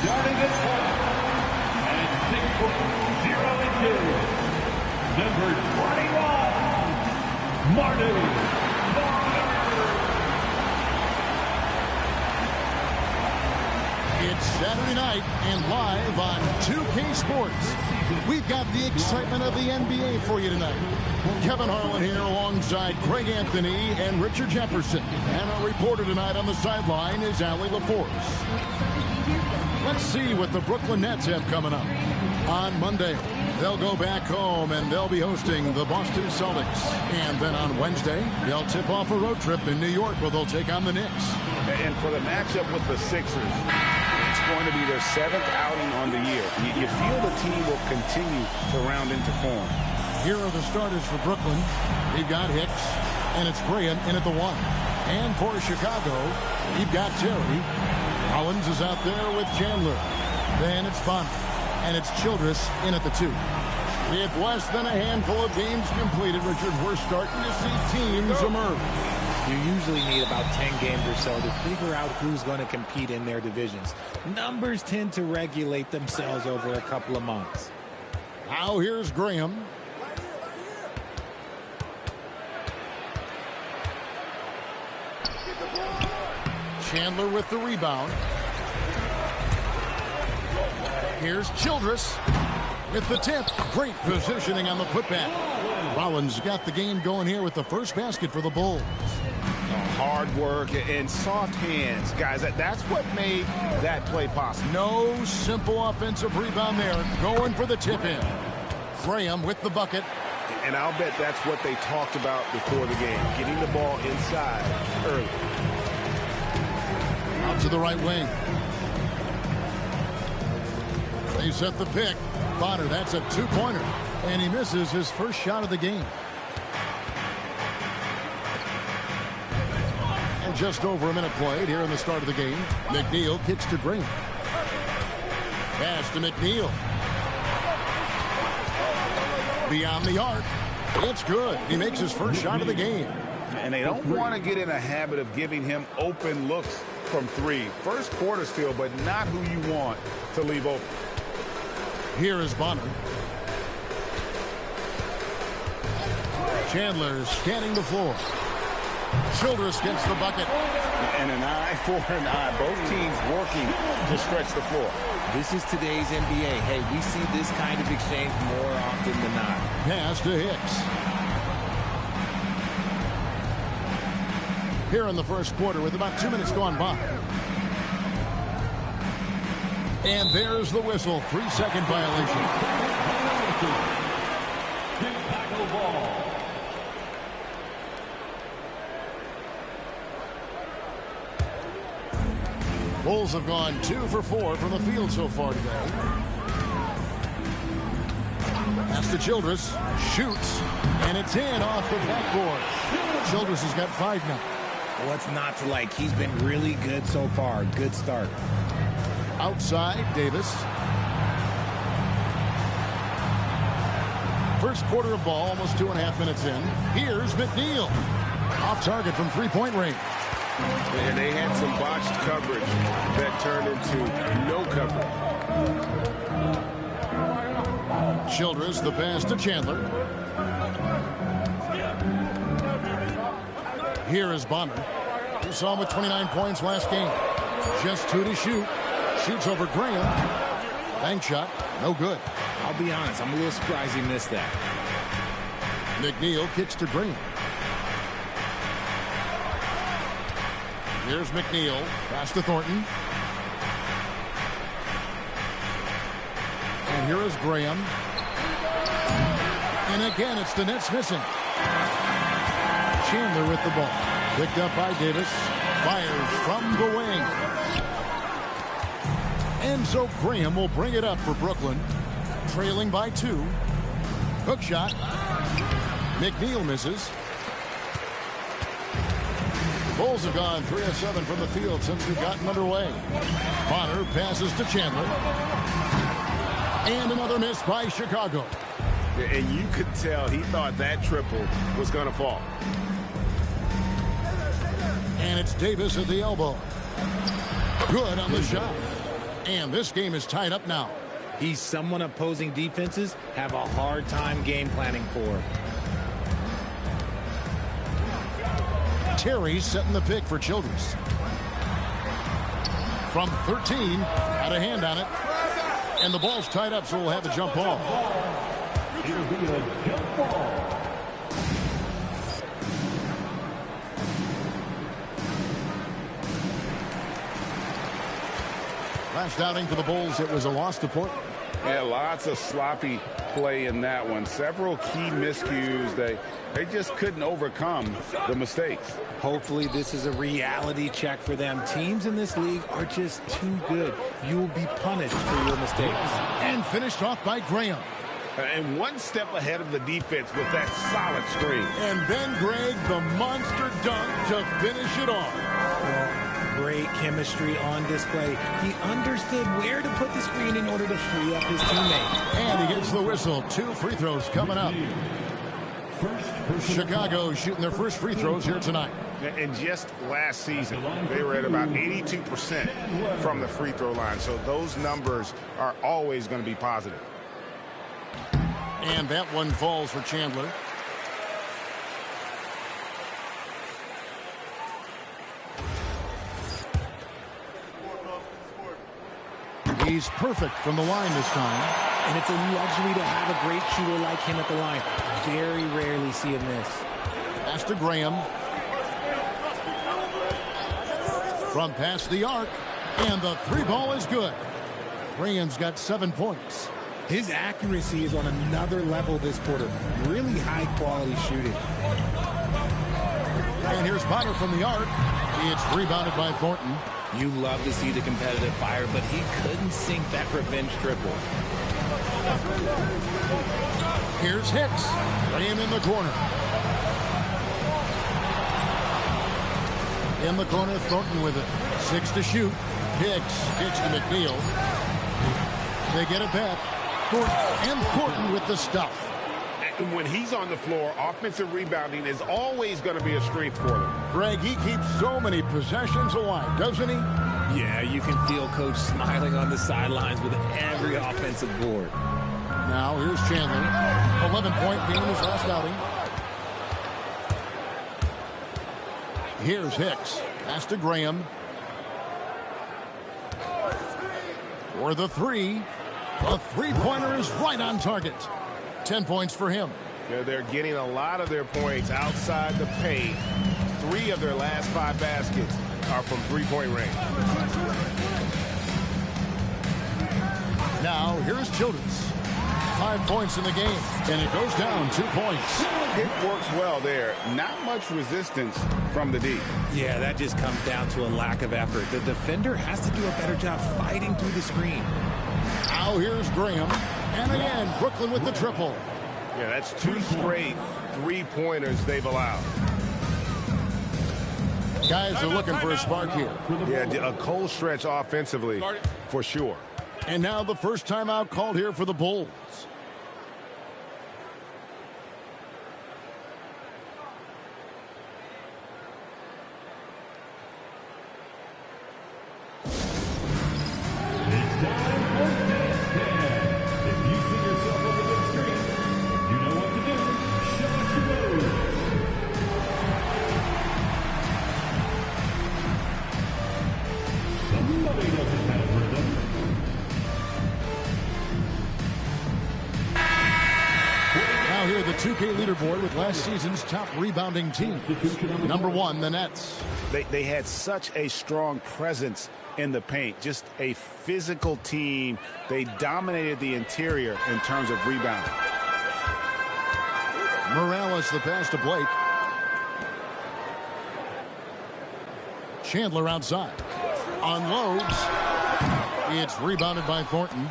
Starting at point, at 6'0", number 21, Marty Bonner. It's Saturday night and live on 2K Sports. We've got the excitement of the NBA for you tonight. Kevin Harlan here alongside Greg Anthony and Richard Jefferson. And our reporter tonight on the sideline is Allie LaForce. Let's see what the Brooklyn Nets have coming up. On Monday, they'll go back home and they'll be hosting the Boston Celtics. And then on Wednesday, they'll tip off a road trip in New York where they'll take on the Knicks. And for the matchup with the Sixers, it's going to be their 7th outing on the year. You feel the team will continue to round into form. Here are the starters for Brooklyn. We've got Hicks, and it's Graham in at the 1. And for Chicago, you've got Terry. Rollins is out there with Chandler. Then it's Bonner, and it's Childress in at the 2. With less than a handful of games completed, Richard, we're starting to see teams emerge. You usually need about 10 games or so to figure out who's going to compete in their divisions. Numbers tend to regulate themselves over a couple of months. Now here's Graham. Chandler with the rebound. Here's Childress with the tip. Great positioning on the putback. Rollins got the game going here with the first basket for the Bulls. Hard work and soft hands. Guys, that's what made that play possible. No simple offensive rebound there. Going for the tip-in. Graham with the bucket. And I'll bet that's what they talked about before the game. Getting the ball inside early. Out to the right wing. They set the pick. Bonner, that's a 2-pointer. And he misses his first shot of the game. And just over a minute played here in the start of the game. McNeil kicks to Green. Pass to McNeil. Beyond the arc. It's good. He makes his first shot of the game. And they don't want to get in a habit of giving him open looks from 3. First quarter's feel, but not who you want to leave open. Here is Bonner. Chandler scanning the floor. Childress gets the bucket. And an eye for an eye. Both teams working to stretch the floor. This is today's NBA. Hey, we see this kind of exchange more often than not. Pass to Hicks. Here in the first quarter with about 2 minutes gone by. And there's the whistle. 3-second violation. Chicago ball. Bulls have gone 2 for 4 from the field so far today. Pass to Childress. Shoots. And it's in off the backboard. Childress has got 5 now. What's not to like? He's been really good so far. Good start. Outside, Davis. First quarter of ball, almost 2.5 minutes in. Here's McNeil. Off target from 3-point range. And they had some botched coverage that turned into no coverage. Childress, the pass to Chandler. Here is Bonner. You saw him with 29 points last game. Just 2 to shoot. Shoots over Graham. Bank shot. No good. I'll be honest. I'm a little surprised he missed that. McNeil kicks to Graham. Here's McNeil. Pass to Thornton. And here is Graham. And again, it's the Nets missing. Chandler with the ball. Picked up by Davis. Fires from the wing. And so Graham will bring it up for Brooklyn. Trailing by 2. Hook shot. McNeil misses. Bulls have gone 3 of 7 from the field since we've gotten underway. Bonner passes to Chandler. And another miss by Chicago. And you could tell he thought that triple was going to fall. And it's Davis at the elbow. Good on the shot. And this game is tied up now. He's someone opposing defenses have a hard time game planning for. Terry setting the pick for Childress. From 13, had a hand on it. And the ball's tied up, so we'll have a jump ball. It'll be a jump ball. Last outing for the Bulls, it was a loss to Portland. Yeah, lots of sloppy play in that one. Several key miscues. They just couldn't overcome the mistakes. Hopefully this is a reality check for them. Teams in this league are just too good. You will be punished for your mistakes. And finished off by Graham. And one step ahead of the defense with that solid screen. And then Greg, the monster dunk to finish it off. Great chemistry on display. He understood where to put the screen in order to free up his teammate. And he gets the whistle. 2 free throws coming up. Chicago shooting their first free throws here tonight. And just last season, they were at about 82% from the free throw line. So those numbers are always going to be positive. And that one falls for Chandler. He's perfect from the line this time. And it's a luxury to have a great shooter like him at the line. Very rarely see him miss. Pass to Graham. From past the arc. And the 3 ball is good. Graham's got 7 points. His accuracy is on another level this quarter. Really high quality shooting. And here's Potter from the arc. It's rebounded by Thornton. You love to see the competitive fire, but he couldn't sink that revenge triple. Here's Hicks. Graham in the corner. In the corner, Thornton with it. 6 to shoot. Hicks gets to McNeil. They get it back. Thornton with the stuff. And when he's on the floor, offensive rebounding is always going to be a strength for them. Greg, he keeps so many possessions alive, doesn't he? Yeah, you can feel Coach smiling on the sidelines with every offensive board. Now here's Chandler. 11-point game his last outing. Here's Hicks. Pass to Graham. For the 3. The 3-pointer is right on target. 10 points for him. Yeah, they're getting a lot of their points outside the paint. 3 of their last 5 baskets are from 3-point range. Now here's Childress. 5 points in the game, and it goes down 2 points. It works well there. Not much resistance from the D. Yeah, that just comes down to a lack of effort. The defender has to do a better job fighting through the screen. Now here's Graham. And again, Brooklyn with the triple. Yeah, that's 2 straight 3-pointers they've allowed. Guys are looking for a spark here. Yeah, a cold stretch offensively for sure. And now the first timeout called here for the Bulls. It's time for Dance Dance. If you see yourself on the big screen, you know what to do. Show us your moves. Somebody doesn't have rhythm. Now here the 2K leaderboard with last season's top rebounding team. Number 1, the Nets. They had such a strong presence in the paint. Just a physical team. They dominated the interior in terms of rebounding. Morales the pass to Blake. Chandler outside. Unloads. It's rebounded by Thornton.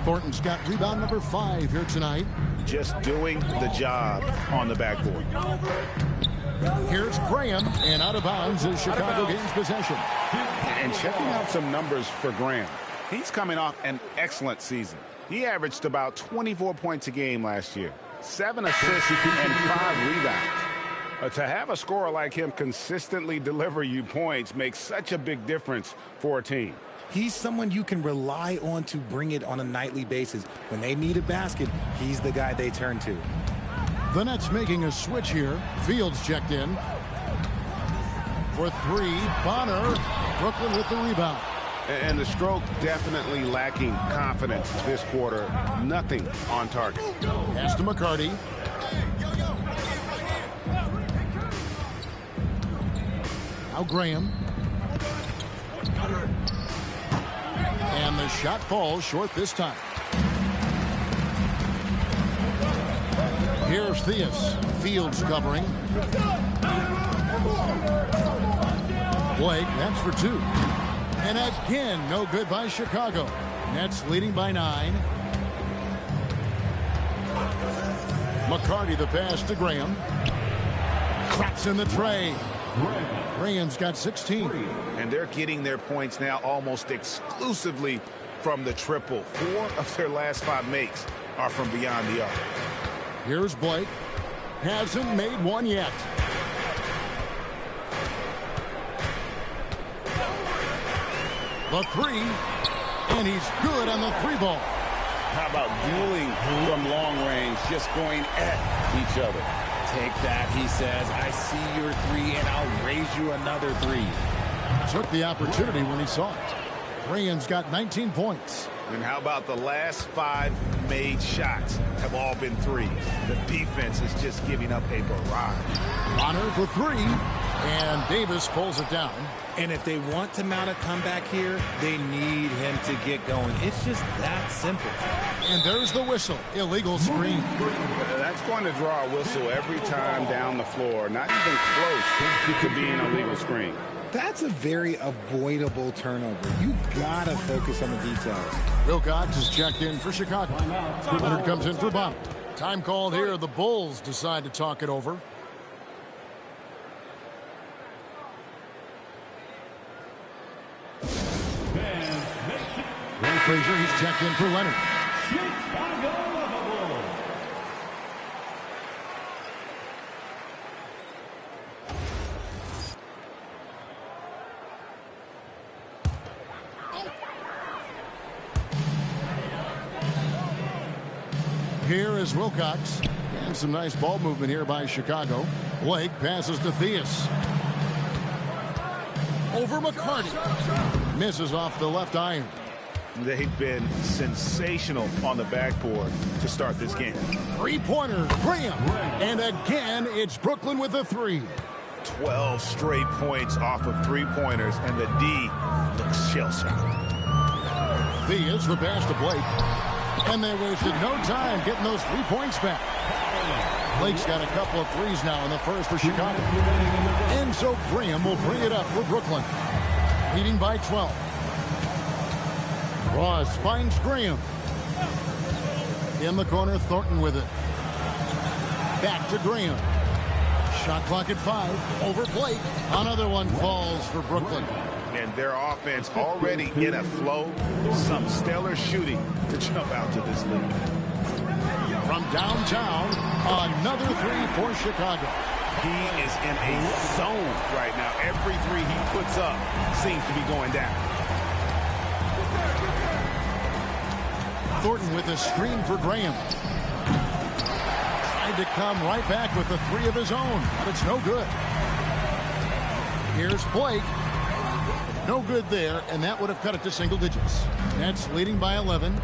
Thornton's got rebound number 5 here tonight. Just doing the job on the backboard. Here's Graham, and out of bounds as Chicago gains possession. And checking out some numbers for Graham. He's coming off an excellent season. He averaged about 24 points a game last year, 7 assists and 5 rebounds. To have a scorer like him consistently deliver you points makes such a big difference for a team. He's someone you can rely on to bring it on a nightly basis. When they need a basket, he's the guy they turn to. The Nets making a switch here. Fields checked in. For three, Bonner. Brooklyn with the rebound. And the Stroke definitely lacking confidence this quarter. Nothing on target. Pass to McCarty. Now Graham. And the shot falls short this time. Here's Theus. Fields covering. Blake, that's for two. And again, no good by Chicago. Nets leading by 9. McCarty the pass to Graham. Cracks in the tray. Graham's got 16. And they're getting their points now almost exclusively from the triple. 4 of their last 5 makes are from beyond the arc. Here's Blake. Hasn't made one yet. The three. And he's good on the 3-ball. How about dueling from long range, just going at each other? Take that, he says. I see your 3, and I'll raise you another 3. Took the opportunity when he saw it. Graham's got 19 points. And how about the last 5 made shots have all been 3s? The defense is just giving up a barrage. Bonner for 3. And Davis pulls it down. And if they want to mount a comeback here, they need him to get going. It's just that simple. And there's the whistle. Illegal screen. That's going to draw a whistle every time down the floor. Not even close to being a legal screen. That's a very avoidable turnover. You got to focus on the details. Wilcox is checked in for Chicago. Leonard comes in for Bonner. Time called here. The Bulls decide to talk it over. Frazier, he's checked in for Leonard. Here is Wilcox. And some nice ball movement here by Chicago. Blake passes to Theus. Over McCarty. Misses off the left iron. They've been sensational on the backboard to start this game. 3-pointer, Graham. And again, it's Brooklyn with a 3. 12 straight points off of 3-pointers, and the D looks shell-shocked. Theus the pass to Blake. And they wasted no time getting those 3 points back. Blake's got a couple of 3s now in the first for Chicago. And so Graham will bring it up for Brooklyn. Leading by 12. Ross finds Graham. In the corner, Thornton with it. Back to Graham. Shot clock at 5. Over Blake. Another one falls for Brooklyn. And their offense already in a flow. Some stellar shooting to jump out to this lead. From downtown, another 3 for Chicago. He is in a zone right now. Every 3 he puts up seems to be going down. Thornton with a screen for Graham. Tried to come right back with the 3 of his own, but it's no good. Here's Blake. No good there, and that would have cut it to single digits. Nets leading by 11.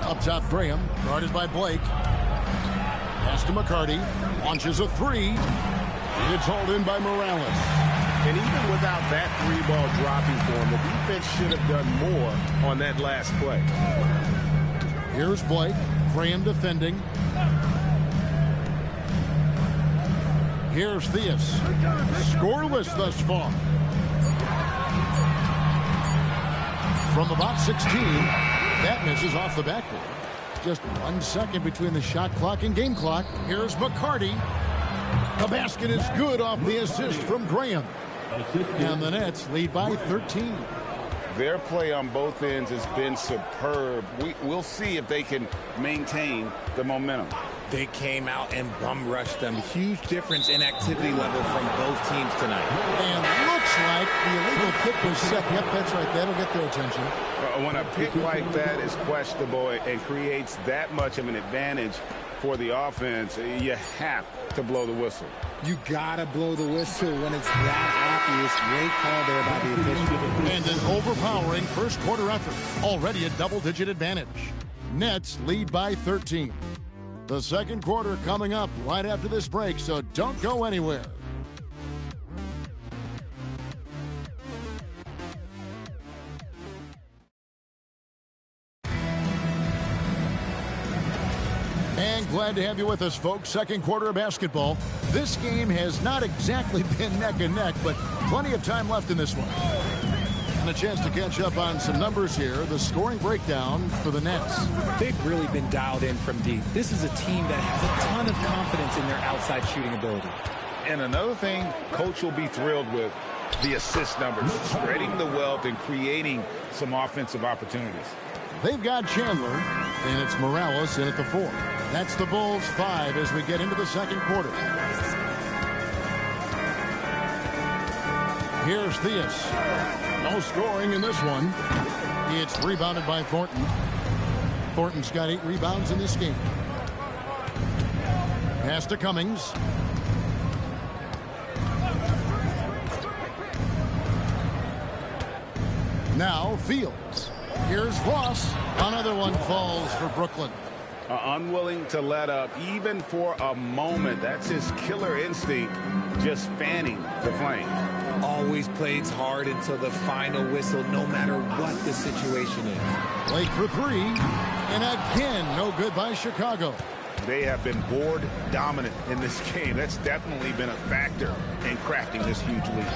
Up top, Graham, guarded by Blake. Pass to McCarty. Launches a 3. It's hauled in by Morales. And even without that 3-ball dropping for him, the defense should have done more on that last play. Here's Blake. Graham defending. Here's Theus. Scoreless thus far. From about 16, that misses off the backboard. Just 1 second between the shot clock and game clock. Here's McCarty. The basket is good off the assist from Graham. And the Nets lead by 13. Their play on both ends has been superb. We'll see if they can maintain the momentum. They came out and bum rushed them. Huge difference in activity level from both teams tonight. And looks like the illegal kick was set. Yep, that's right. That'll get their attention. When a pick like that is questionable and creates that much of an advantage for the offense, you have to blow the whistle. You gotta blow the whistle when it's that obvious. Great call there by the official. And an overpowering first quarter effort. Already a double-digit advantage. Nets lead by 13. The second quarter coming up right after this break, so don't go anywhere. And glad to have you with us, folks. Second quarter of basketball. This game has not exactly been neck and neck, but plenty of time left in this one. And a chance to catch up on some numbers here. The scoring breakdown for the Nets. They've really been dialed in from deep. This is a team that has a ton of confidence in their outside shooting ability. And another thing Coach will be thrilled with, the assist numbers, spreading the wealth and creating some offensive opportunities. They've got Chandler, and it's Morales in at the 4. That's the Bulls 5 as we get into the second quarter. Here's Theus. No scoring in this one. It's rebounded by Thornton. Thornton's got 8 rebounds in this game. Pass to Cummings. Now Fields. Here's Ross. Another one falls for Brooklyn. Unwilling to let up even for a moment. That's his killer instinct, just fanning the flame. Always plays hard until the final whistle, no matter what the situation is. Blake for 3. And again, no good by Chicago. They have been board dominant in this game. That's definitely been a factor in crafting this huge lead.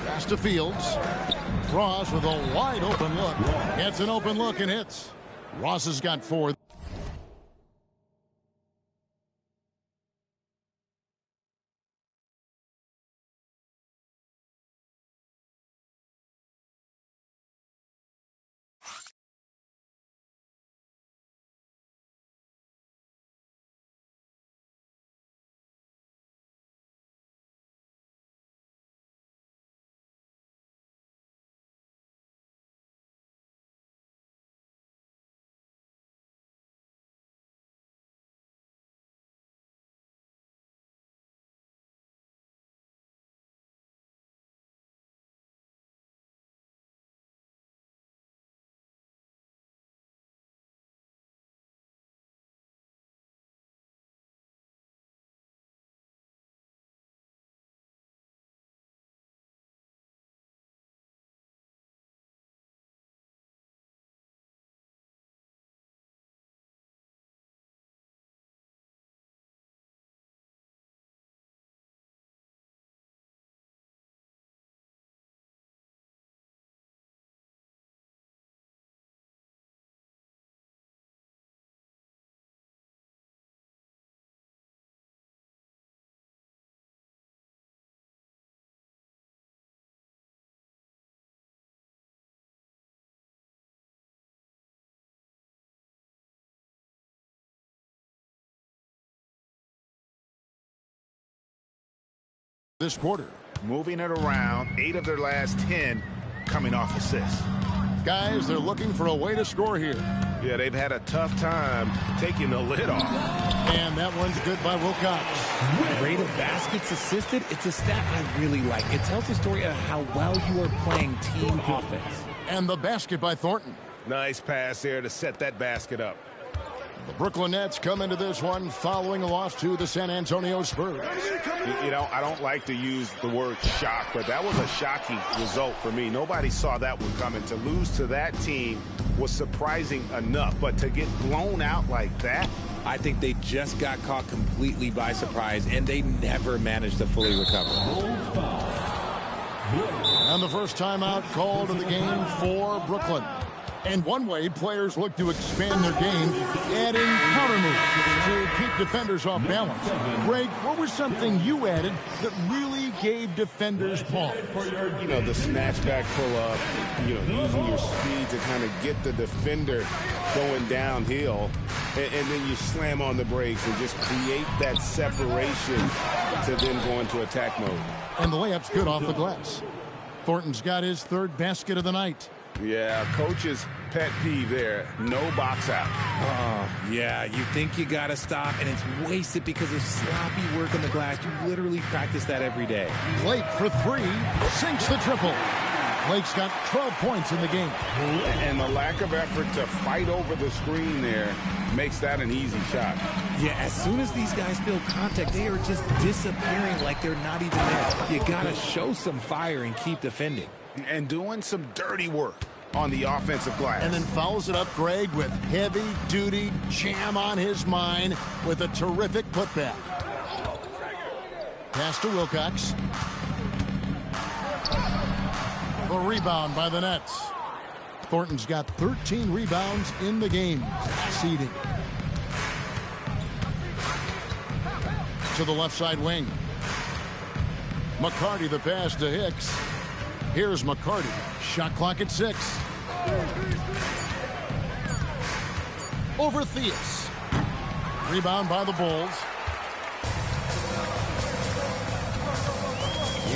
Pass to Fields. Ross with a wide open look. Gets an open look and hits. Ross has got 4. This quarter. Moving it around, 8 of their last 10 coming off assists. Guys, they're looking for a way to score here. Yeah, they've had a tough time taking the lid off. And that one's good by Wilcox. Rate of baskets assisted, it's a stat I really like. It tells the story of how well you are playing team offense. And the basket by Thornton. Nice pass there to set that basket up. The Brooklyn Nets come into this one following a loss to the San Antonio Spurs. You know, I don't like to use the word shock, but that was a shocking result for me. Nobody saw that one coming. To lose to that team was surprising enough, but to get blown out like that? I think they just got caught completely by surprise, and they never managed to fully recover. And the first timeout called in the game for Brooklyn. And one way players look to expand their game, adding counter moves to keep defenders off balance. Greg, what was something you added that really gave defenders pause? You know, the snatchback pull-up, you know, using your speed to kind of get the defender going downhill, and then you slam on the brakes and just create that separation to then go into attack mode. And the layup's good off the glass. Thornton's got his third basket of the night. Yeah, coach's pet peeve there. No box out. Oh, yeah, you think you got to stop, and it's wasted because of sloppy work on the glass. You literally practice that every day. Blake for three, sinks the triple. Blake's got 12 points in the game. And the lack of effort to fight over the screen there makes that an easy shot. Yeah, as soon as these guys feel contact, they are just disappearing like they're not even there. You got to show some fire and keep defending. And doing some dirty work on the offensive glass. And then follows it up, Greg, with heavy-duty jam on his mind with a terrific putback. Pass to Wilcox. The rebound by the Nets. Thornton's got 13 rebounds in the game. Seeding. To the left side wing. McCarty the pass to Hicks. Here's McCarty. Shot clock at 6. Over Theus. Rebound by the Bulls.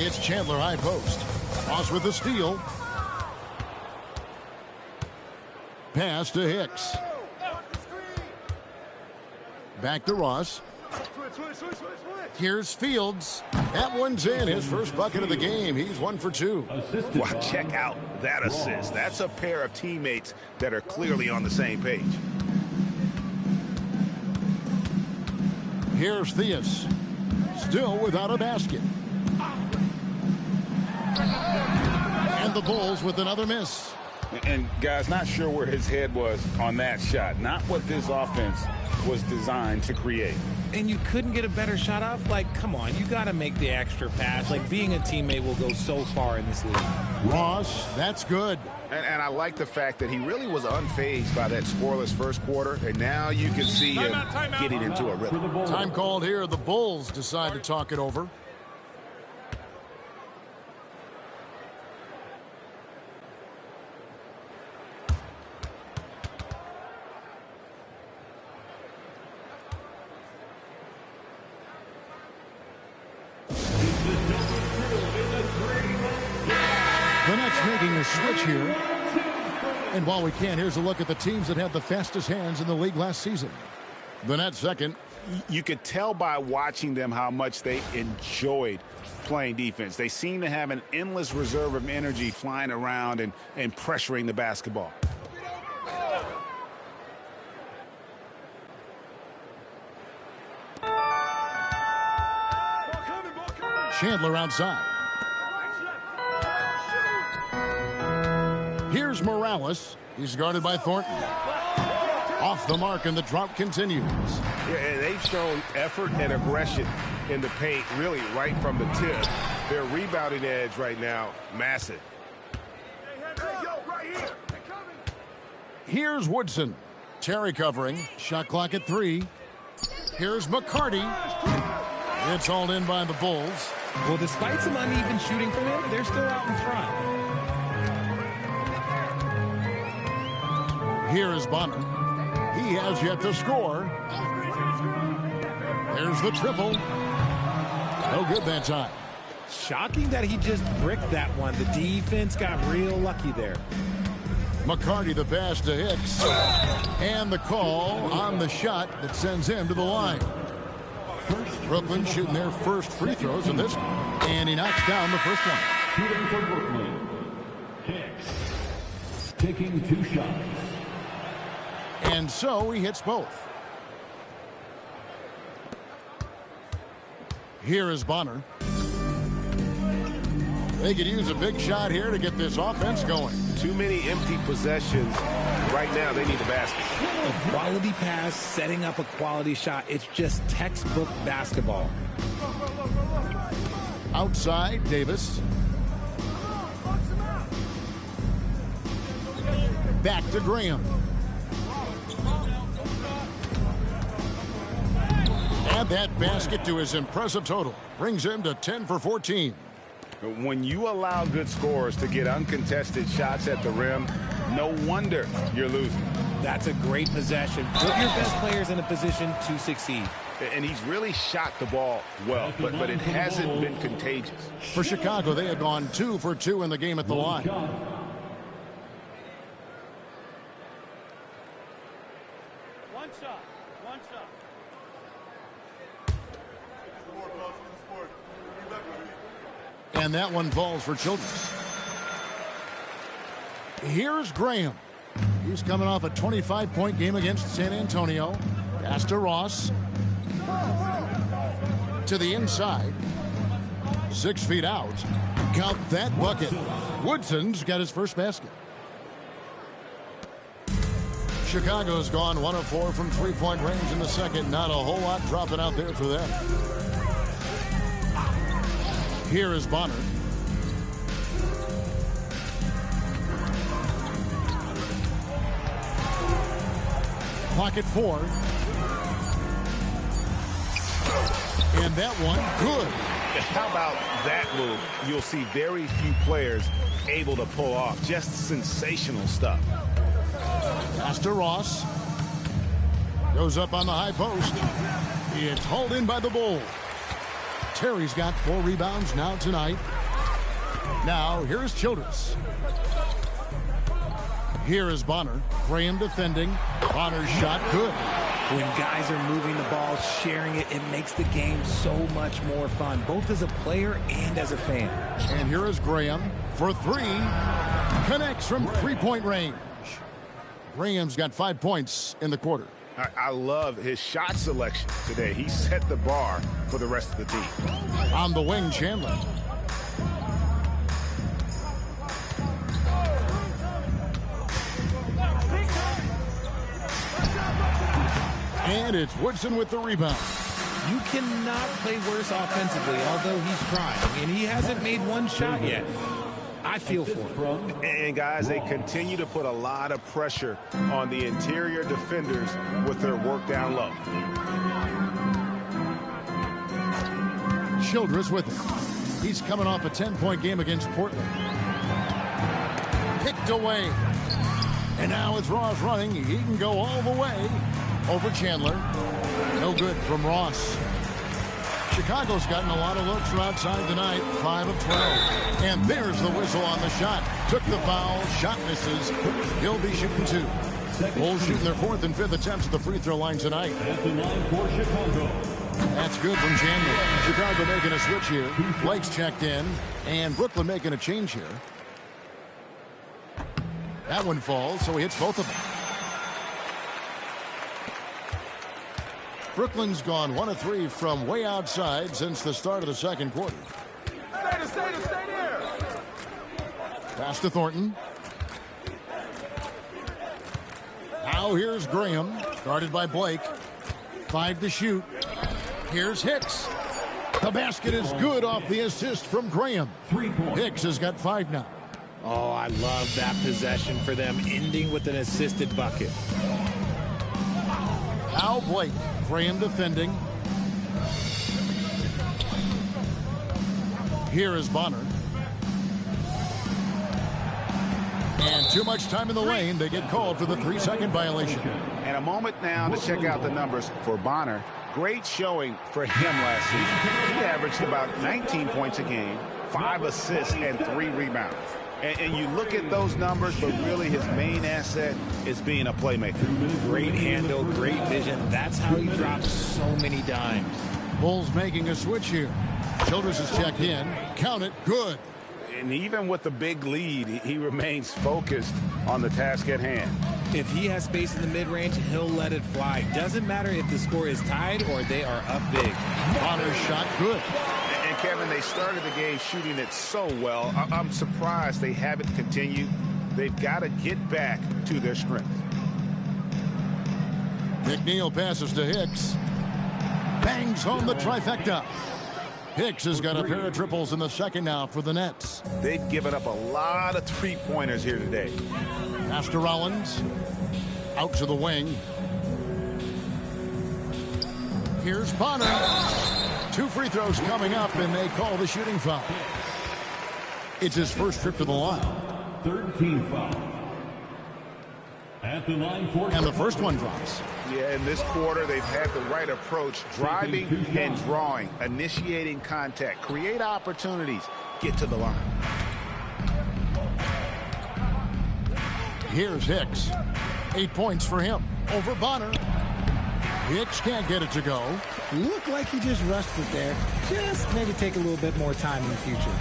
It's Chandler high post. Ross with the steal. Pass to Hicks. Back to Ross. Here's Fields. That one's in. His first bucket of the game. He's 1 for 2. Wow, check out that assist. That's a pair of teammates that are clearly on the same page. Here's Theus. Still without a basket. And the Bulls with another miss. And guys, not sure where his head was on that shot. Not what this offense was designed to create. And you couldn't get a better shot off? Like, come on, you got to make the extra pass. Like, being a teammate will go so far in this league. Ross, that's good. And I like the fact that he really was unfazed by that scoreless first quarter. And now you can see him getting into a rhythm. Time called here. The Bulls decide to talk it over. The Nets making a switch here. And while we can, here's a look at the teams that had the fastest hands in the league last season. The Nets second. You could tell by watching them how much they enjoyed playing defense. They seem to have an endless reserve of energy flying around and pressuring the basketball. Chandler outside. Here's Morales. He's guarded by Thornton. Off the mark, and the drought continues. Yeah, and they've shown effort and aggression in the paint, really right from the tip. Their rebounding edge right now, massive. Here's Woodson. Terry covering. Shot clock at 3. Here's McCarty. It's hauled in by the Bulls. Well, despite some uneven shooting from him, they're still out in front. Here is Bonner. He has yet to score. There's the triple. No good that time. Shocking that he just bricked that one. The defense got real lucky there. McCarty the pass to Hicks. And the call on the shot that sends him to the line. Brooklyn shooting their first free throws in this one. And he knocks down the first one. Shooting for Brooklyn, Hicks, taking 2 shots. And so he hits both. Here is Bonner. They could use a big shot here to get this offense going. Too many empty possessions. Right now, they need a basket. A quality pass, setting up a quality shot. It's just textbook basketball. Outside, Davis. Back to Graham. Add that basket to his impressive total. Brings him to 10 for 14. When you allow good scorers to get uncontested shots at the rim, no wonder you're losing. That's a great possession. Put your best players in a position to succeed. And he's really shot the ball well, but it hasn't been contagious. For Chicago, they had gone 2 for 2 in the game at the line. One shot. One shot. And that one falls for Childress. Here's Graham. He's coming off a 25-point game against San Antonio. Pass to Ross. To the inside. 6 feet out. Count that bucket. Woodson's got his first basket. Chicago's gone 1 of 4 from three-point range in the second. Not a whole lot dropping out there for them. Here is Bonner. Clock at 4. And that one, good. How about that move? You'll see very few players able to pull off. Just sensational stuff. Pass to Ross. Goes up on the high post. It's hauled in by the Bulls. Terry's got 4 rebounds now tonight. Now, here's Childress. Here is Bonner. Graham defending. Bonner's shot good. When guys are moving the ball, sharing it, it makes the game so much more fun, both as a player and as a fan. And here is Graham for 3. Connects from three-point range. Graham's got 5 points in the quarter. I love his shot selection today. He set the bar for the rest of the team. On the wing, Chandler. And it's Woodson with the rebound. You cannot play worse offensively, although he's trying, and he hasn't made one shot yet. I feel for him. And guys, they continue to put a lot of pressure on the interior defenders with their work down low. Childress with it. He's coming off a 10-point game against Portland. Picked away. And now it's Ross running. He can go all the way over Chandler. No good from Ross. Chicago's gotten a lot of looks from outside tonight. 5 of 12. And there's the whistle on the shot. Took the foul. Shot misses. He'll be shooting 2. Bulls shooting their 4th and 5th attempts at the free throw line tonight. At the line for Chicago. That's good from Chandler. Chicago making a switch here. Blake's checked in. And Brooklyn making a change here. That one falls, so he hits both of them. Brooklyn's gone 1 of 3 from way outside since the start of the second quarter. Stay there. Pass to Thornton. Now here's Graham, guarded by Blake. 5 to shoot. Here's Hicks. The basket is good off the assist from Graham. Hicks has got 5 now. Oh, I love that possession for them, ending with an assisted bucket. Now Blake. Graham defending. Here is Bonner. And too much time in the lane. They get called for the 3-second violation. And a moment now to check out the numbers for Bonner. Great showing for him last season. He averaged about 19 points a game, 5 assists, and 3 rebounds. And you look at those numbers, but really his main asset is being a playmaker. Great handle, great vision. That's how he drops so many dimes. Bulls making a switch here. Childress is checked in. Count it. Good. And even with the big lead, he remains focused on the task at hand. If he has space in the mid-range, he'll let it fly. Doesn't matter if the score is tied or they are up big. Bonner's shot good. And Kevin, they started the game shooting it so well. I'm surprised they haven't continued. They've got to get back to their strength. McNeil passes to Hicks. Bangs home the trifecta. Hicks has got a pair of triples in the second now for the Nets. They've given up a lot of three-pointers here today. Pass to Rollins. Out to the wing. Here's Bonner. 2 free throws coming up, and they call the shooting foul. It's his first trip to the line. 13 foul. At the line for And the first one drops. Yeah, in this quarter, they've had the right approach, driving and drawing, initiating contact, create opportunities, get to the line. Here's Hicks. 8 points for him over Bonner. Hicks can't get it to go. Looked like he just rushed it there. Just maybe take a little bit more time in the future.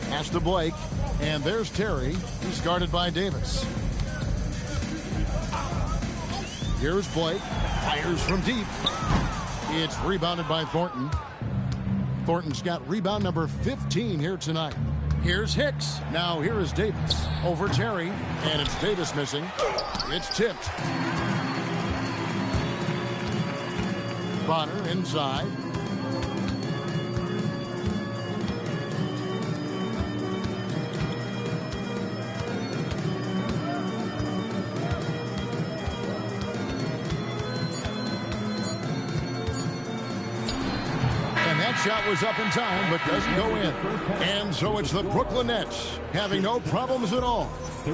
Pass to Blake. And there's Terry. He's guarded by Davis. Here's Blake. Fires from deep. It's rebounded by Thornton. Thornton's got rebound number 15 here tonight. Here's Hicks. Now here is Davis. Over Terry. And it's Davis missing. It's tipped. Bonner inside. Shot was up in time, but doesn't go in. And so it's the Brooklyn Nets having no problems at all.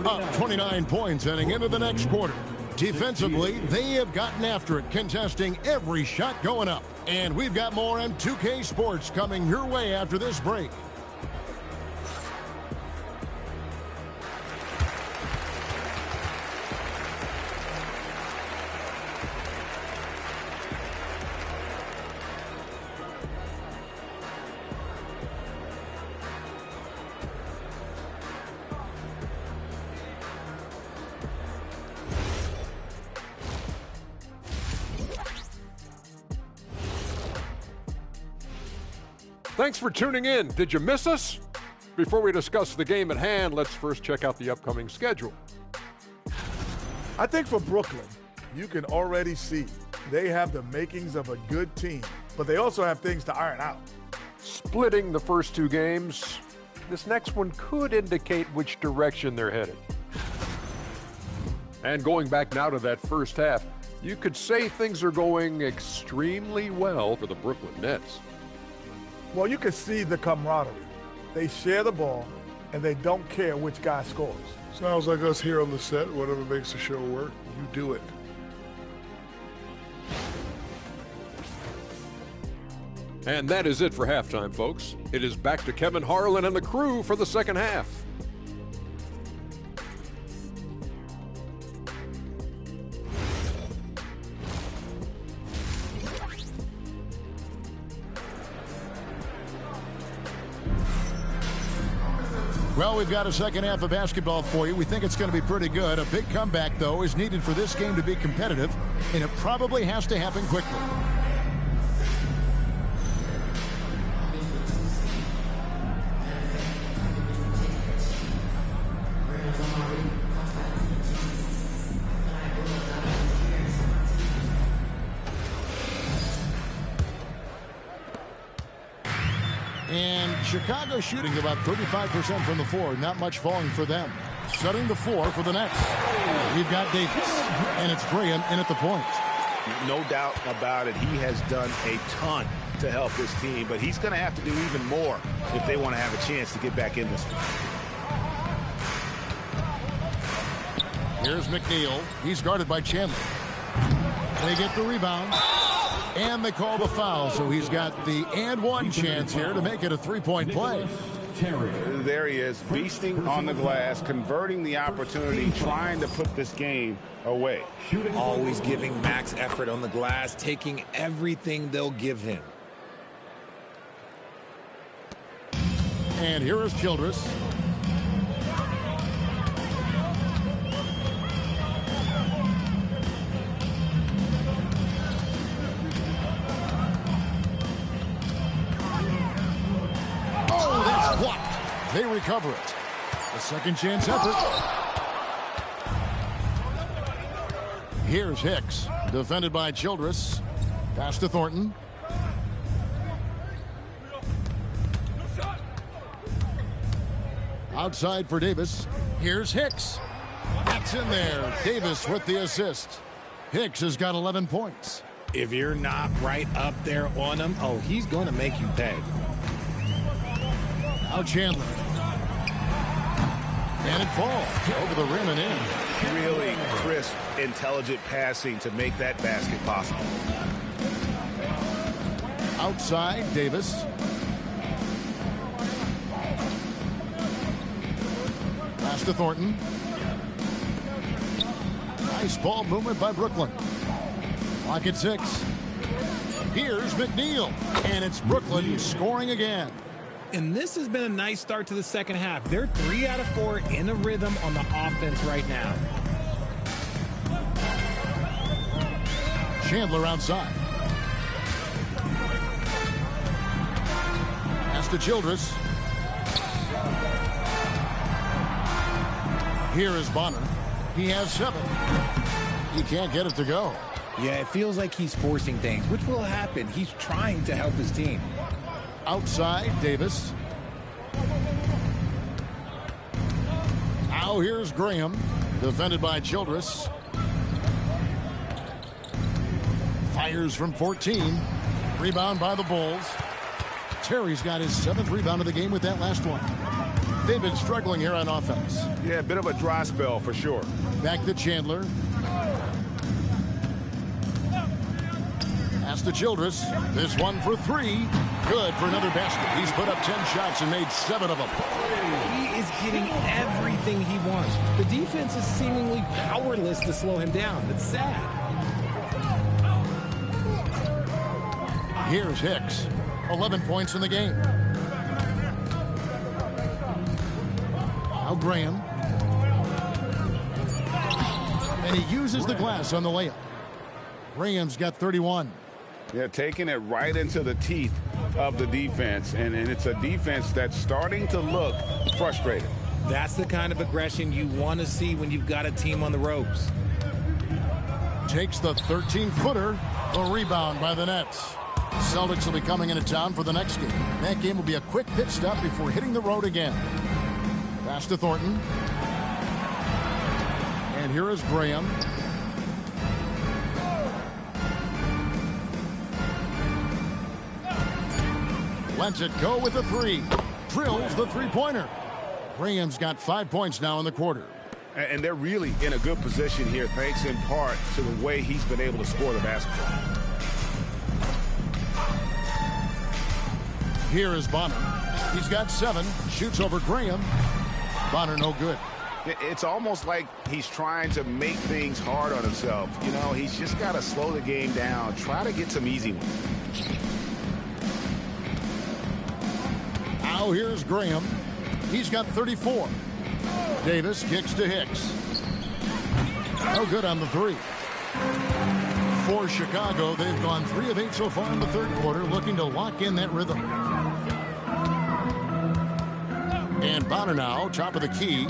Up 29 points heading into the next quarter. Defensively, they have gotten after it, contesting every shot going up. And we've got more on 2K Sports coming your way after this break. Thanks for tuning in. Did you miss us? Before we discuss the game at hand, let's first check out the upcoming schedule. I think for Brooklyn, you can already see they have the makings of a good team, but they also have things to iron out. Splitting the first 2 games, this next one could indicate which direction they're headed. And going back now to that first half, you could say things are going extremely well for the Brooklyn Nets. Well, you can see the camaraderie. They share the ball, and they don't care which guy scores. Sounds like us here on the set. Whatever makes the show work, you do it. And that is it for halftime, folks. It is back to Kevin Harlan and the crew for the second half. Well, we've got a second half of basketball for you. We think it's going to be pretty good. A big comeback, though, is needed for this game to be competitive, and it probably has to happen quickly. And Chicago shooting about 35% from the floor. Not much falling for them. Setting the floor for the Nets. We've got Davis. And it's Graham in at the point. No doubt about it. He has done a ton to help this team, but he's going to have to do even more if they want to have a chance to get back in this one. Here's McNeil. He's guarded by Chandler. They get the rebound. And they call the foul, so he's got the and one chance here to make it a three-point play. There he is, feasting on the glass, converting the opportunity, trying to put this game away. Always giving max effort on the glass, taking everything they'll give him. And here is Childress. They recover it. A second chance effort. Here's Hicks, defended by Childress. Pass to Thornton. Outside for Davis. Here's Hicks. That's in there. Davis with the assist. Hicks has got 11 points. If you're not right up there on him, oh, he's going to make you pay. Now Chandler. And it falls over the rim and in. Really crisp, intelligent passing to make that basket possible. Outside, Davis. Pass to Thornton. Nice ball movement by Brooklyn. Clock at 6. Here's McNeil. And it's Brooklyn scoring again. And this has been a nice start to the second half. They're 3 out of 4 in a rhythm on the offense right now. Chandler outside. Pass to Childress. Here is Bonner. He has 7. He can't get it to go. Yeah, it feels like he's forcing things, which will happen. He's trying to help his team. Outside, Davis. Now here's Graham, defended by Childress. Fires from 14. Rebound by the Bulls. Terry's got his 7th rebound of the game with that last one. They've been struggling here on offense. Yeah, a bit of a dry spell for sure. Back to Chandler. Pass to Childress. This one for 3. Good for another basket. He's put up 10 shots and made 7 of them. He is getting everything he wants. The defense is seemingly powerless to slow him down. It's sad. Here's Hicks. 11 points in the game. Now Graham. And he uses the glass on the layup. Graham's got 31. Yeah, taking it right into the teeth of the defense. And it's a defense that's starting to look frustrated. That's the kind of aggression you want to see when you've got a team on the ropes. Takes the 13-footer. A rebound by the Nets. Celtics will be coming into town for the next game. That game will be a quick pit stop before hitting the road again. Pass to Thornton. And here is Graham. Lets it go with the 3. Drills the three-pointer. Graham's got 5 points now in the quarter. And they're really in a good position here, thanks in part to the way he's been able to score the basketball. Here is Bonner. He's got 7. Shoots over Graham. Bonner no good. It's almost like he's trying to make things hard on himself. You know, he's just got to slow the game down. Try to get some easy ones. Now here's Graham. He's got 34. Davis kicks to Hicks. No good on the 3. For Chicago, they've gone 3 of 8 so far in the third quarter, looking to lock in that rhythm. And Bonner now, top of the key.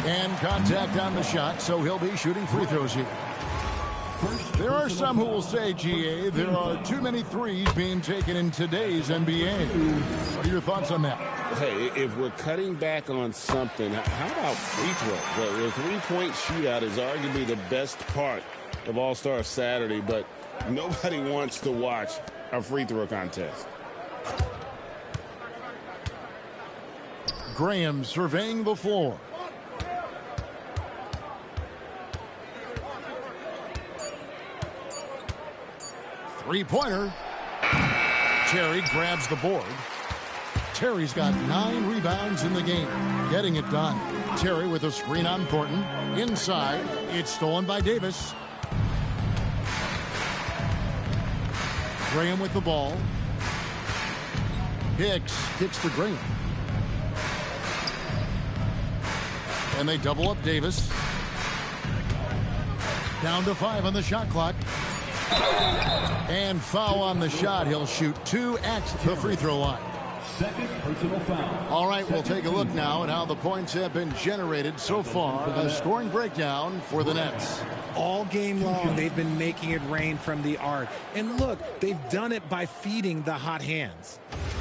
And contact on the shot, so he'll be shooting free throws here. There are some who will say, GA, there are too many threes being taken in today's NBA. What are your thoughts on that? Hey, if we're cutting back on something, how about free throws? The three-point shootout is arguably the best part of All-Star Saturday, but nobody wants to watch a free throw contest. Graham surveying the floor. Three-pointer. Terry grabs the board. Terry's got 9 rebounds in the game. Getting it done. Terry with a screen on Thornton. Inside. It's stolen by Davis. Graham with the ball. Hicks kicks to Graham. And they double up Davis. Down to 5 on the shot clock. And foul on the shot. He'll shoot 2 at the free throw line. Second personal foul. All right, we'll take a look now at how the points have been generated so far. A scoring breakdown for the Nets. All game long, they've been making it rain from the arc. And look, they've done it by feeding the hot hands.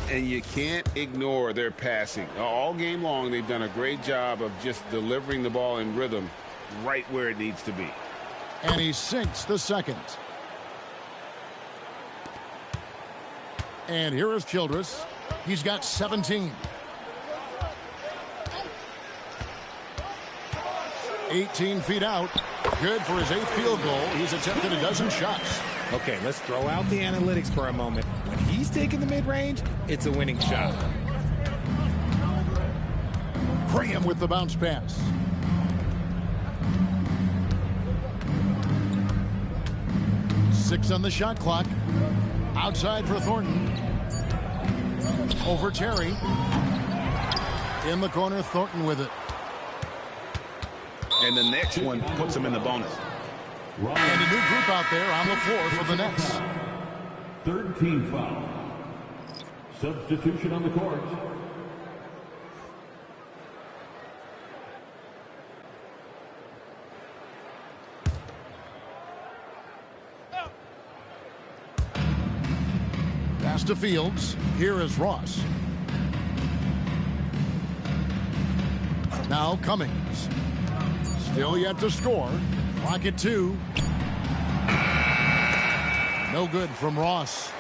And you can't ignore their passing. All game long, they've done a great job of just delivering the ball in rhythm. right where it needs to be. And he sinks the second. And here is Childress. He's got 17. 18 feet out. Good for his 8th field goal. He's attempted a dozen shots. Okay, let's throw out the analytics for a moment. When he's taking the mid-range, it's a winning shot. Graham with the bounce pass. Six on the shot clock. Outside for Thornton. Over Terry. In the corner, Thornton with it. And the next one puts him in the bonus. And a new group out there on the floor for the Nets. Third team foul. Substitution on the court. Pass to Fields. Here is Ross. Now Cummings. Still yet to score. Clock at 2. No good from Ross.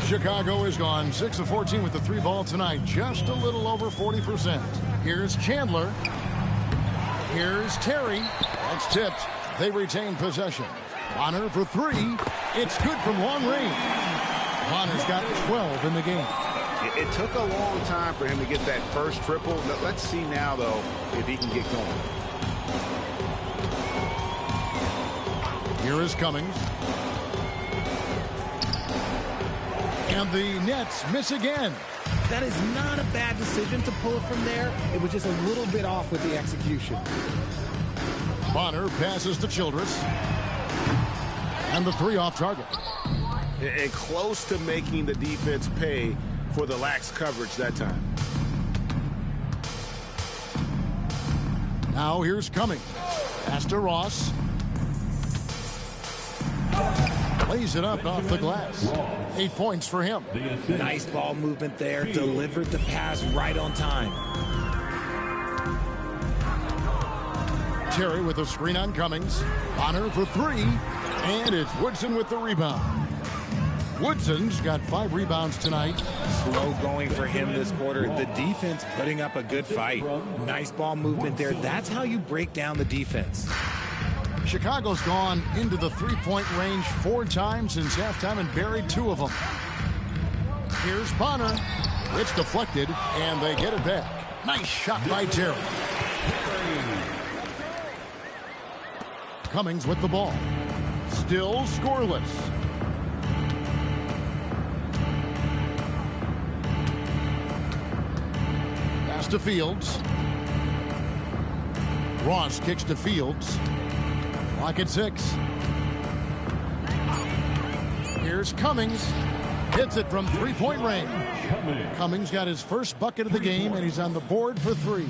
Chicago is gone 6 of 14 with the 3 ball tonight. Just a little over 40%. Here's Chandler. Here's Terry. That's tipped. They retain possession. Bonner for 3. It's good from long range. Bonner's got 12 in the game. It took a long time for him to get that first triple. Let's see now, though, if he can get going. Here is Cummings. And the Nets miss again. That is not a bad decision to pull it from there. It was just a little bit off with the execution. Bonner passes to Childress. And the 3 off target. And close to making the defense pay for the lax coverage that time. Now here's Cummings. Pass to Ross. Lays it up off the glass. 8 points for him. Nice ball movement there. Delivered the pass right on time. Terry with a screen on Cummings. Bonner for 3. And it's Woodson with the rebound. Woodson's got 5 rebounds tonight. Slow going for him this quarter. The defense putting up a good fight. Nice ball movement there. That's how you break down the defense. Chicago's gone into the 3-point range 4 times since halftime and buried 2 of them. Here's Bonner. It's deflected, and they get it back. Nice shot by Terry. Cummings with the ball. Still scoreless. Pass to Fields. Ross kicks to Fields. Clock at 6. Here's Cummings. Hits it from 3-point range. Cummings got his first bucket of the game, and he's on the board for 3.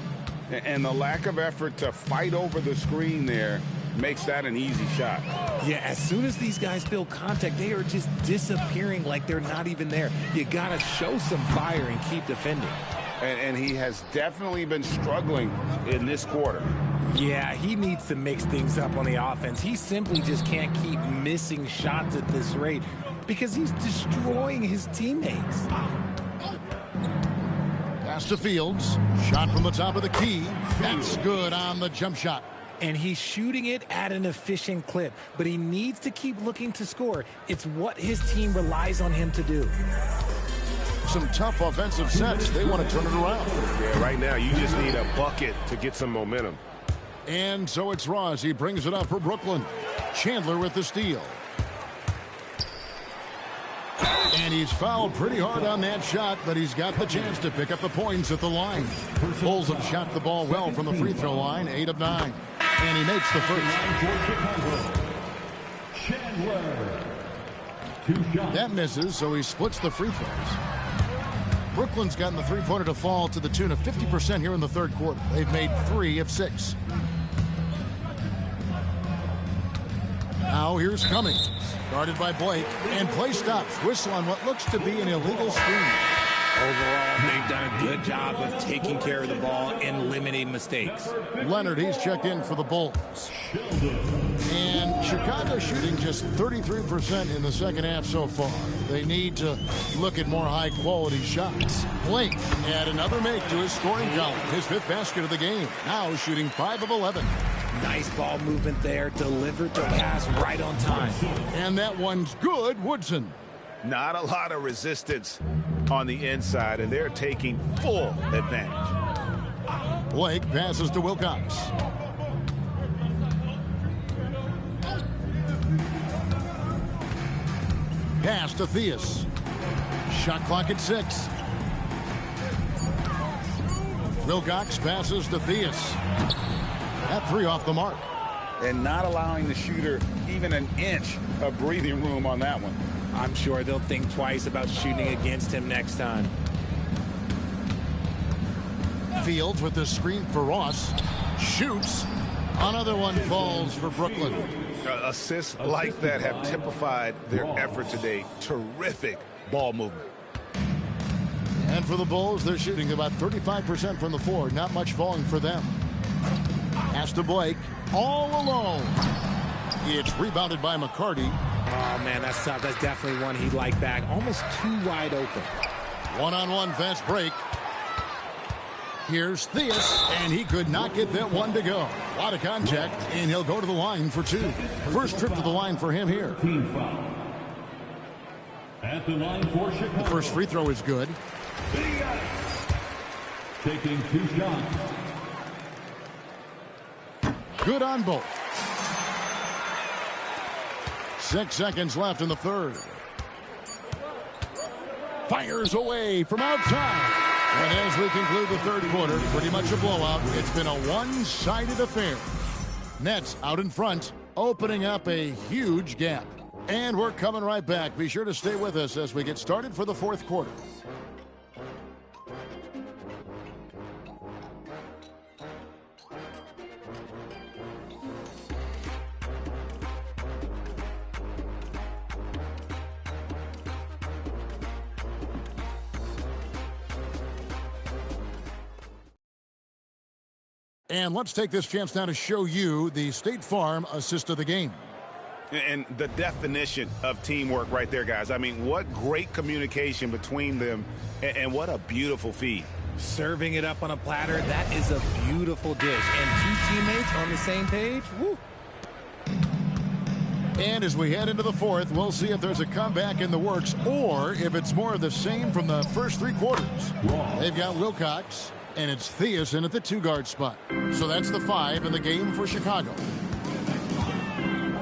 And the lack of effort to fight over the screen there makes that an easy shot. Yeah, as soon as these guys feel contact, they are just disappearing like they're not even there. You got to show some fire and keep defending. And he has definitely been struggling in this quarter. Yeah, he needs to mix things up on the offense. He simply just can't keep missing shots at this rate because he's destroying his teammates. Pass to Fields. Shot from the top of the key. That's good on the jump shot. And he's shooting it at an efficient clip, but he needs to keep looking to score. It's what his team relies on him to do. Some tough offensive sets. They want to turn it around. Yeah, right now you just need a bucket to get some momentum. And so it's Ross. He brings it up for Brooklyn. Chandler with the steal. And he's fouled pretty hard on that shot, but he's got the chance to pick up the points at the line. Bulls have shot the ball well from the free throw line, 8 of 9. And he makes the first. Chandler. 2 shots. That misses, so he splits the free throws. Brooklyn's gotten the three-pointer to fall to the tune of 50% here in the third quarter. They've made 3 of 6. Now here's Cummings. Guarded by Blake. And play stops. Whistle on what looks to be an illegal screen. Overall, they've done a good job of taking care of the ball and limiting mistakes. Leonard, he's checked in for the Bulls. And Chicago shooting just 33% in the second half so far. They need to look at more high-quality shots. Blake add another make to his scoring column. His 5th basket of the game. Now shooting 5 of 11. Nice ball movement there. Delivered the pass right on time. And that one's good, Woodson. Not a lot of resistance on the inside, and they're taking full advantage. Blake passes to Wilcox. Pass to Theus. Shot clock at 6. Wilcox passes to Theus. That 3 off the mark. And not allowing the shooter even an inch of breathing room on that one. I'm sure they'll think twice about shooting against him next time. Fields with the screen for Ross. Shoots. Another one falls for Brooklyn. Assists like that have typified their effort today. Terrific ball movement. And for the Bulls, they're shooting about 35% from the floor. Not much falling for them. Pass to Blake. All alone. It's rebounded by McCarty. Oh, man, that's tough. That's definitely one he'd like back. Almost too wide open. One-on-one fast break. Here's Theus, and he could not get that one to go. A lot of contact, and he'll go to the line for 2. First trip to the line for him here. Team foul. At the line for Chicago. The first free throw is good. Taking 2 shots. Good on both. 6 seconds left in the third. Fires away from outside. And as we conclude the third quarter, pretty much a blowout. It's been a one-sided affair. Nets out in front, opening up a huge gap. And we're coming right back. Be sure to stay with us as we get started for the fourth quarter. And let's take this chance now to show you the State Farm assist of the game. And the definition of teamwork right there, guys. I mean, what great communication between them, and what a beautiful feed. Serving it up on a platter, that is a beautiful dish. And 2 teammates on the same page, woo. And as we head into the fourth, we'll see if there's a comeback in the works or if it's more of the same from the first 3 quarters. They've got Wilcox, and it's Theus in at the 2-guard spot. So that's the 5 in the game for Chicago.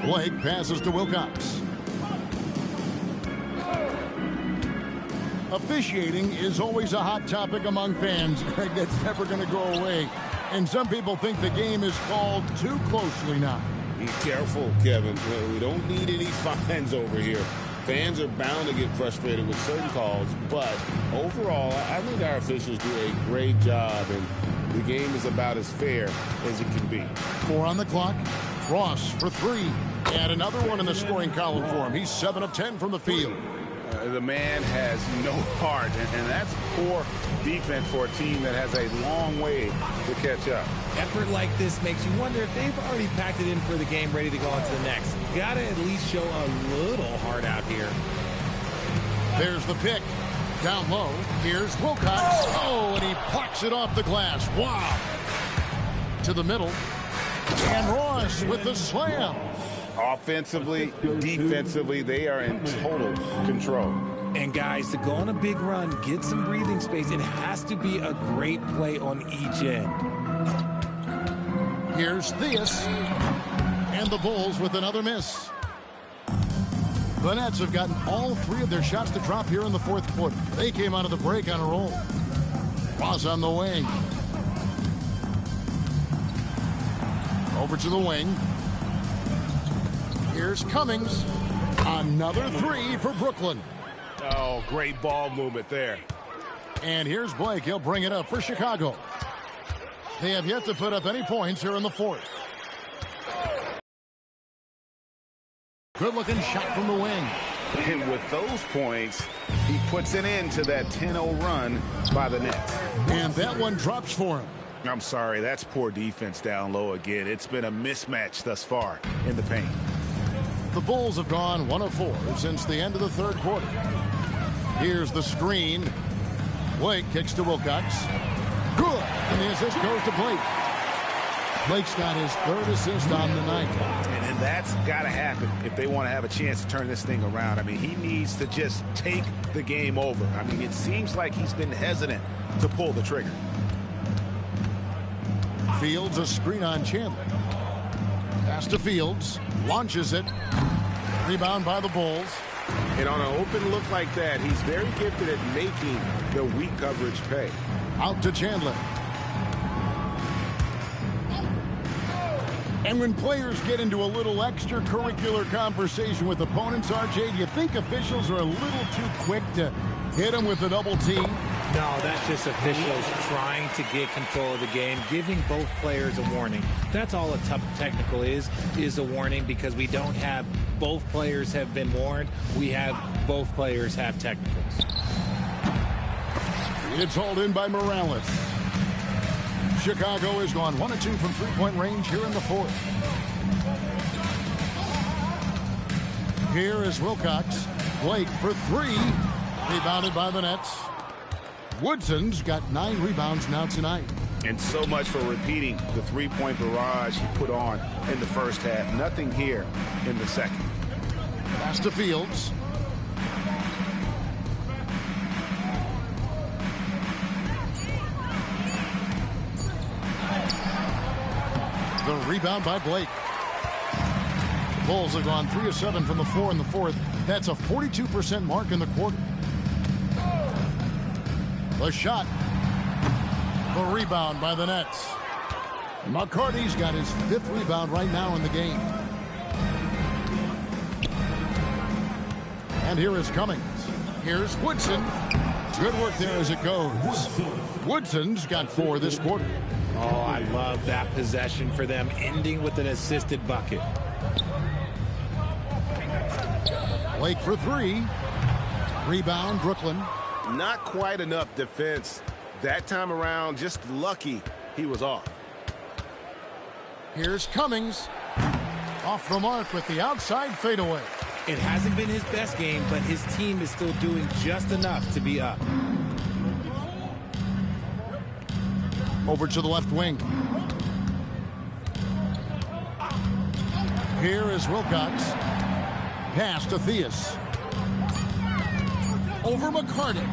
Blake passes to Wilcox. Officiating is always a hot topic among fans. Greg, that's never going to go away. And some people think the game is called too closely now. Be careful, Kevin. We don't need any fines over here. Fans are bound to get frustrated with certain calls, but overall, I think our officials do a great job, and the game is about as fair as it can be. 4 on the clock. Ross for 3. And another one in the scoring column for him. He's 7 of 10 from the field. The man has no heart, and that's poor defense for a team that has a long way to catch up. Effort like this makes you wonder if they've already packed it in for the game, ready to go on to the next. Gotta at least show a little heart out here. There's the pick. Down low. Here's Wilcox. Oh, and he plucks it off the glass. Wow. To the middle. And Ross with the slam. Offensively, defensively, they are in total control. And guys, to go on a big run, get some breathing space, it has to be a great play on each end. Here's Theus. And the Bulls with another miss. The Nets have gotten all 3 of their shots to drop here in the fourth quarter. They came out of the break on a roll. Ross on the wing. Over to the wing. Here's Cummings. Another 3 for Brooklyn. Oh, great ball movement there. And here's Blake. He'll bring it up for Chicago. They have yet to put up any points here in the fourth. Good-looking shot from the wing. And with those points, he puts an end to that 10-0 run by the Nets. And that one drops for him. I'm sorry, that's poor defense down low again. It's been a mismatch thus far in the paint. The Bulls have gone 1 of 4 since the end of the third quarter. Here's the screen. Blake kicks to Wilcox. Good. And the assist goes to Blake. Blake's got his third assist on the night. And that's got to happen if they want to have a chance to turn this thing around. I mean, he needs to just take the game over. I mean, it seems like he's been hesitant to pull the trigger. Fields a screen on Chandler. Pass to Fields. Launches it. Rebound by the Bulls. And on an open look like that, he's very gifted at making the weak coverage pay. Out to Chandler. And when players get into a little extracurricular conversation with opponents, RJ, do you think officials are a little too quick to hit them with a double team? No, that's just officials trying to get control of the game, giving both players a warning. That's all a tough technical is a warning, because we don't have both players have been warned. We have both players have technicals. It's hauled in by Morales. Chicago has gone 1 of 2 from three-point range here in the fourth. Here is Wilcox. Blake for 3. Rebounded by the Nets. Woodson's got 9 rebounds now tonight. And so much for repeating the three-point barrage he put on in the first half. Nothing here in the second. Pass to Fields. The rebound by Blake. The Bulls have gone 3 of 7 from the floor in the fourth. That's a 42% mark in the quarter. The shot. The rebound by the Nets. McCarty's got his 5th rebound right now in the game. And here is Cummings. Here's Woodson. Good work there as it goes. Woodson's got 4 this quarter. Oh, I love that possession for them, ending with an assisted bucket. Blake for 3. Rebound, Brooklyn. Not quite enough defense. That time around, just lucky he was off. Here's Cummings. Off the mark with the outside fadeaway. It hasn't been his best game, but his team is still doing just enough to be up. Over to the left wing. Here is Wilcox. Pass to Theus. Over McCarty.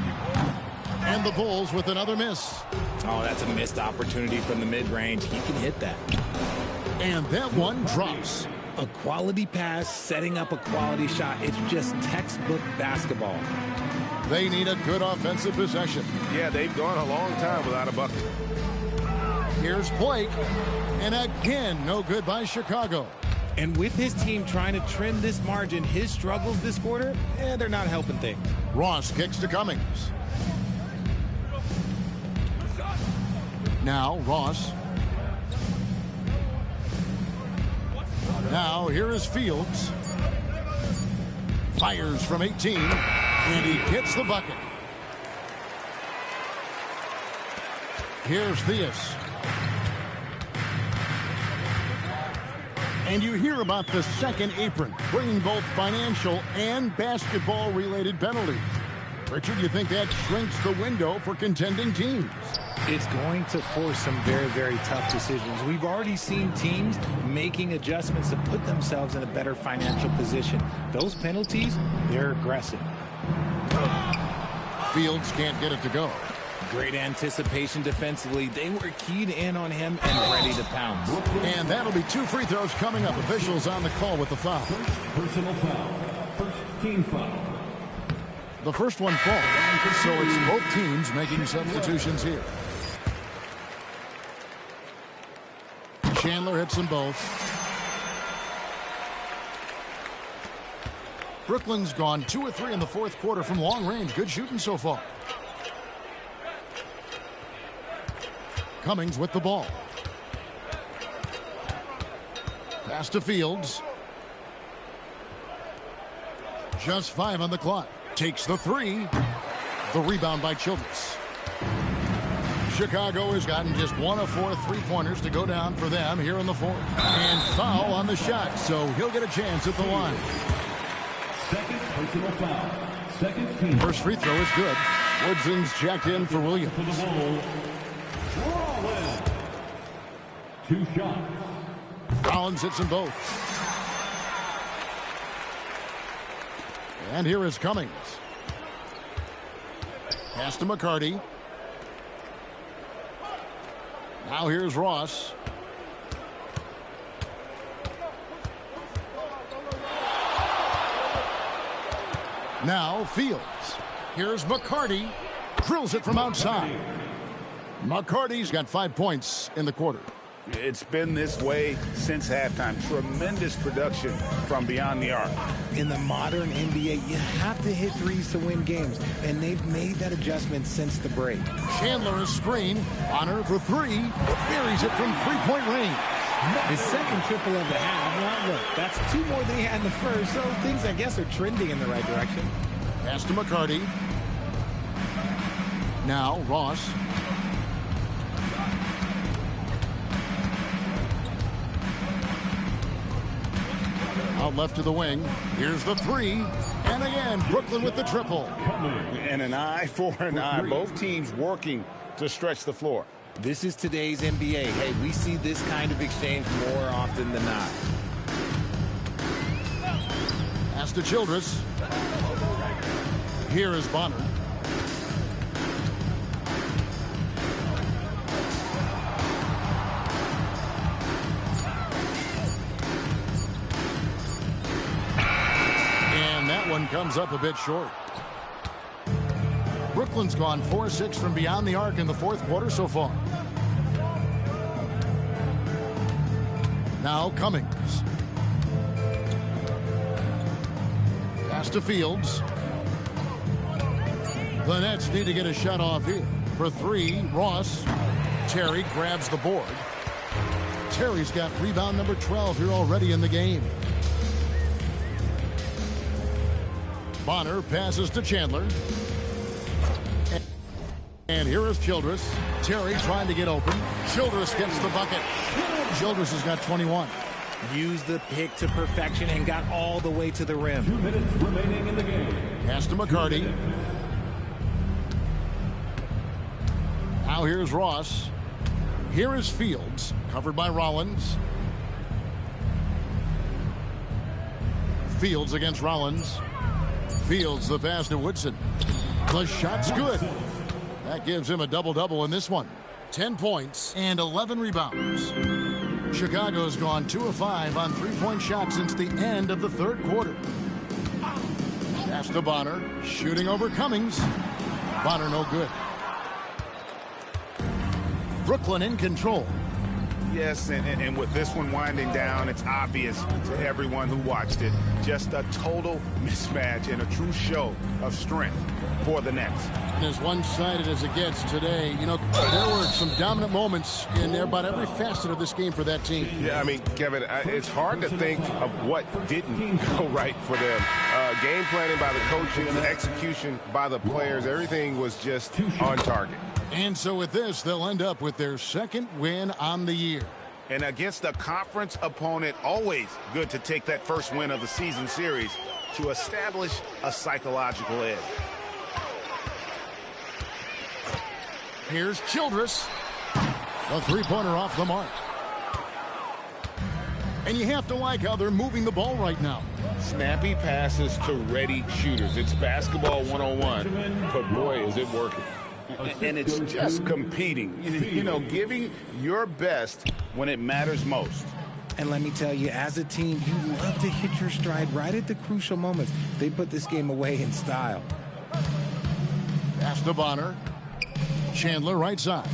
And the Bulls with another miss. Oh, that's a missed opportunity from the mid-range. He can hit that. And that one drops. A quality pass, setting up a quality shot. It's just textbook basketball. They need a good offensive possession. Yeah, they've gone a long time without a bucket. Here's Blake. And again, no good by Chicago. And with his team trying to trim this margin, his struggles this quarter, they're not helping things. Ross kicks to Cummings. Now Ross. Now here is Fields. Fires from 18. And he hits the bucket. Here's Theus. And you hear about the second apron, bringing both financial and basketball-related penalties. Richard, you think that shrinks the window for contending teams? It's going to force some very, very tough decisions. We've already seen teams making adjustments to put themselves in a better financial position. Those penalties, they're aggressive. Fields can't get it to go. Great anticipation defensively. They were keyed in on him and ready to pounce. And that'll be 2 free throws coming up. Officials on the call with the foul. Personal foul. First team foul. The first one falls, so it's both teams making substitutions here. Chandler hits them both. Brooklyn's gone 2 of 3 in the fourth quarter from long range. Good shooting so far. Cummings with the ball. Pass to Fields. Just 5 on the clock. Takes the 3. The rebound by Childress. Chicago has gotten just 1 of 4 three-pointers to go down for them here in the fourth. And foul on the shot, so he'll get a chance at the line. Second personal foul. Second team. First free throw is good. Woodson's checked in for Williams. For the Bulls, Rollins. 2 shots. Rollins hits them both. And here is Cummings. Pass to McCarty. Now here's Ross. Now Fields. Here's McCarty. Drills it from outside. McCarty's got 5 points in the quarter. It's been this way since halftime. Tremendous production from beyond the arc. In the modern NBA, you have to hit threes to win games, and they've made that adjustment since the break. Chandler a screen. Bonner for 3. Buries it from three-point range. His second triple of the half. Well, look, that's 2 more than he had in the first, so things, I guess, are trending in the right direction. Pass to McCarty. Now Ross. Out left to the wing. Here's the 3. And again, Brooklyn with the triple. And an eye for an eye. Both teams working to stretch the floor. This is today's NBA. Hey, we see this kind of exchange more often than not. Pass to Childress. Here is Bonner. One comes up a bit short. Brooklyn's gone 4-6 from beyond the arc in the fourth quarter so far. Now Cummings. Pass to Fields. The Nets need to get a shot off here. For 3, Ross. Terry grabs the board. Terry's got rebound number 12 here already in the game. Bonner passes to Chandler. And here is Childress. Terry trying to get open. Childress gets the bucket. Childress has got 21. Used the pick to perfection and got all the way to the rim. 2 minutes remaining in the game. Pass to McCarty. Now here's Ross. Here is Fields, covered by Rollins. Fields against Rollins. Fields the pass to Woodson. The shot's good. That gives him a double-double in this one. 10 points and 11 rebounds. Chicago's gone 2 of 5 on three-point shots since the end of the third quarter. Pass to Bonner. Shooting over Cummings. Bonner no good. Brooklyn in control. Yes, and with this one winding down, it's obvious to everyone who watched it. Just a total mismatch and a true show of strength for the Nets. And as one-sided as it gets today, you know, there were some dominant moments in there about every facet of this game for that team. Yeah, I mean, Kevin, it's hard to think of what didn't go right for them. Game planning by the coaches, execution by the players, everything was just on target. And so with this, they'll end up with their second win on the year. And against a conference opponent, always good to take that first win of the season series to establish a psychological edge. Here's Childress. A three-pointer off the mark. And you have to like how they're moving the ball right now. Snappy passes to ready shooters. It's basketball 101, but boy, is it working. And it's just competing, you know, giving your best when it matters most. And let me tell you, as a team, you love to hit your stride right at the crucial moments. They put this game away in style. Pass to Bonner. Chandler right side.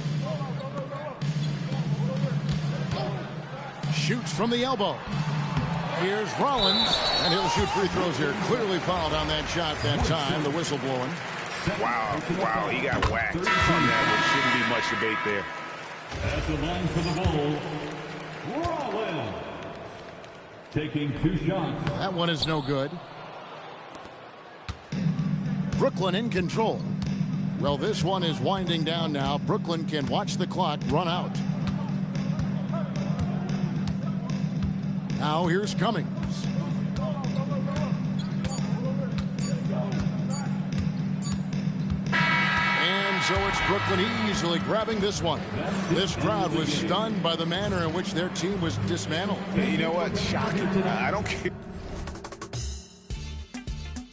Shoots from the elbow. Here's Rollins, and he'll shoot free throws here. Clearly fouled on that shot that time, the whistle blowing. Wow, he got whacked on that one. Shouldn't be much debate there. At the line for the Bulls, Rollins taking 2 shots. That one is no good. Brooklyn in control. Well, this one is winding down now. Brooklyn can watch the clock run out. Now here's Cummings. And so it's Brooklyn easily grabbing this one. This crowd was stunned by the manner in which their team was dismantled. You know what? Shocking. I don't care.